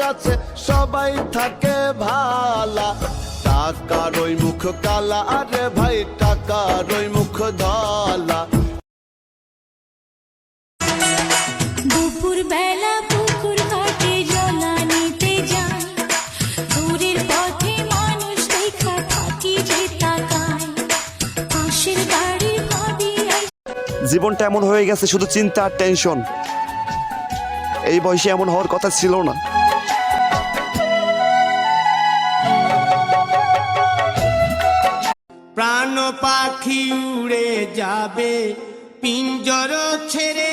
কাছে সবাই থাকে ভালা, টাকার ওই মুখ কালা, আরে ভাই টাকার ওই মুখ ধলা। দুপুর বেলা পুকুর ঘাটে জলা নিতে যাই, দূরের পথে মানুষ দেখা থাকি যে তাকায়, পাশের বাড়ির ভাবি জীবনটা এমন হয়ে গেছে, শুধু চিন্তা আর টেনশন। এই বয়সে এমন হওয়ার কথা ছিল না। প্রাণ পাখি উড়ে যাবে পিঞ্জর ছেড়ে।